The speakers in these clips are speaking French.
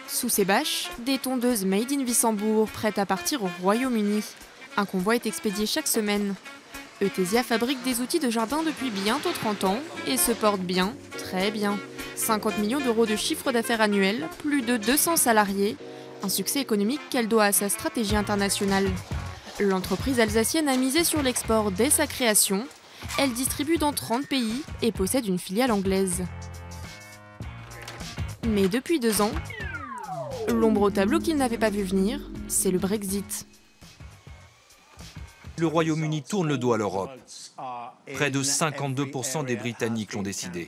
Sous ces bâches, des tondeuses made in Wissembourg prêtes à partir au Royaume-Uni. Un convoi est expédié chaque semaine. Eutesia fabrique des outils de jardin depuis bientôt 30 ans et se porte bien, très bien. 50 millions d'euros de chiffre d'affaires annuel, plus de 200 salariés, un succès économique qu'elle doit à sa stratégie internationale. L'entreprise alsacienne a misé sur l'export dès sa création. Elle distribue dans 30 pays et possède une filiale anglaise. Mais depuis 2 ans, l'ombre au tableau qu'il n'avait pas vu venir, c'est le Brexit. Le Royaume-Uni tourne le dos à l'Europe. Près de 52% des Britanniques l'ont décidé.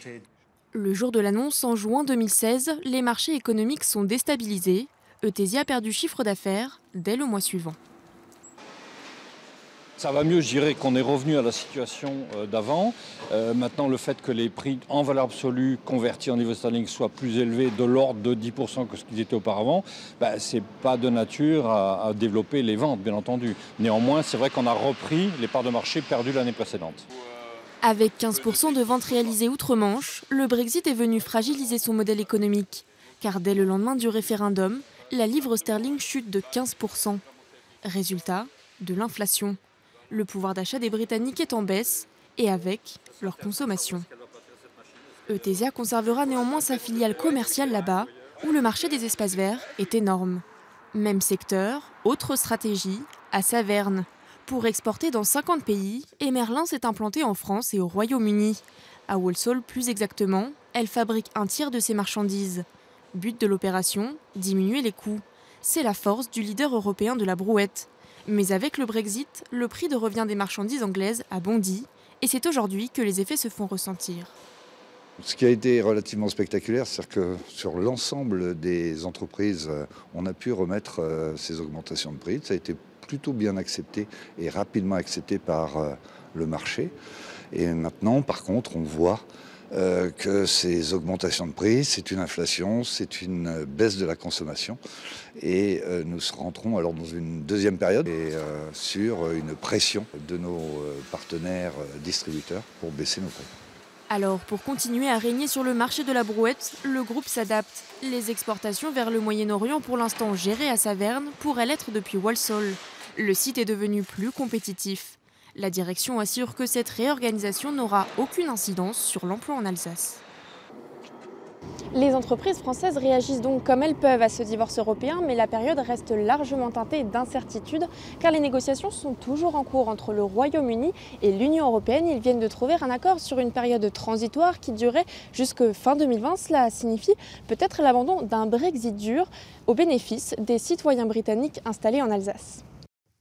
Le jour de l'annonce, en juin 2016, les marchés économiques sont déstabilisés. Eutesia perd du chiffre d'affaires dès le mois suivant. Ça va mieux, je dirais qu'on est revenu à la situation d'avant. Maintenant, le fait que les prix en valeur absolue convertis en livres sterling soient plus élevés, de l'ordre de 10% que ce qu'ils étaient auparavant, ce n'est pas de nature à développer les ventes, bien entendu. Néanmoins, c'est vrai qu'on a repris les parts de marché perdues l'année précédente. Avec 15% de ventes réalisées outre-Manche, le Brexit est venu fragiliser son modèle économique. Car dès le lendemain du référendum, la livre sterling chute de 15%. Résultat, de l'inflation. Le pouvoir d'achat des Britanniques est en baisse, et avec leur consommation. Eutesia conservera néanmoins sa filiale commerciale là-bas, où le marché des espaces verts est énorme. Même secteur, autre stratégie, à Saverne. Pour exporter dans 50 pays, Emerlin s'est implantée en France et au Royaume-Uni. À Walsall, plus exactement, elle fabrique un tiers de ses marchandises. But de l'opération, diminuer les coûts. C'est la force du leader européen de la brouette. Mais avec le Brexit, le prix de revient des marchandises anglaises a bondi, et c'est aujourd'hui que les effets se font ressentir. Ce qui a été relativement spectaculaire, c'est que sur l'ensemble des entreprises, on a pu remettre ces augmentations de prix. Ça a été plutôt bien accepté et rapidement accepté par le marché. Et maintenant, par contre, on voit que ces augmentations de prix, c'est une inflation, c'est une baisse de la consommation. Et nous rentrons alors dans une deuxième période et sur une pression de nos partenaires distributeurs pour baisser nos prix. Alors, pour continuer à régner sur le marché de la brouette, le groupe s'adapte. Les exportations vers le Moyen-Orient, pour l'instant gérées à Saverne, pourraient l'être depuis Walsall. Le site est devenu plus compétitif. La direction assure que cette réorganisation n'aura aucune incidence sur l'emploi en Alsace. Les entreprises françaises réagissent donc comme elles peuvent à ce divorce européen, mais la période reste largement teintée d'incertitude car les négociations sont toujours en cours entre le Royaume-Uni et l'Union européenne. Ils viennent de trouver un accord sur une période transitoire qui durerait jusqu'à fin 2020. Cela signifie peut-être l'abandon d'un Brexit dur au bénéfice des citoyens britanniques installés en Alsace.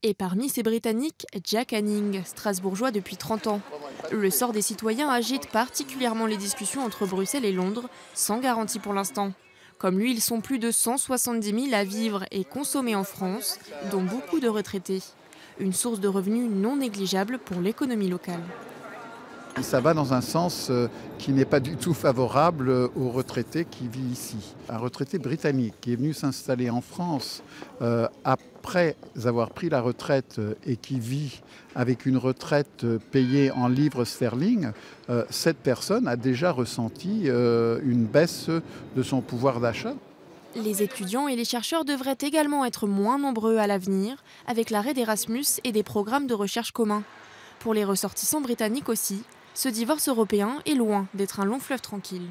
Et parmi ces Britanniques, Jack Hanning, strasbourgeois depuis 30 ans. Le sort des citoyens agite particulièrement les discussions entre Bruxelles et Londres, sans garantie pour l'instant. Comme lui, ils sont plus de 170 000 à vivre et consommer en France, dont beaucoup de retraités. Une source de revenus non négligeable pour l'économie locale. Ça va dans un sens qui n'est pas du tout favorable aux retraités qui vivent ici. Un retraité britannique qui est venu s'installer en France après avoir pris la retraite et qui vit avec une retraite payée en livres sterling, cette personne a déjà ressenti une baisse de son pouvoir d'achat. Les étudiants et les chercheurs devraient également être moins nombreux à l'avenir, avec l'arrêt d'Erasmus et des programmes de recherche communs. Pour les ressortissants britanniques aussi, ce divorce européen est loin d'être un long fleuve tranquille.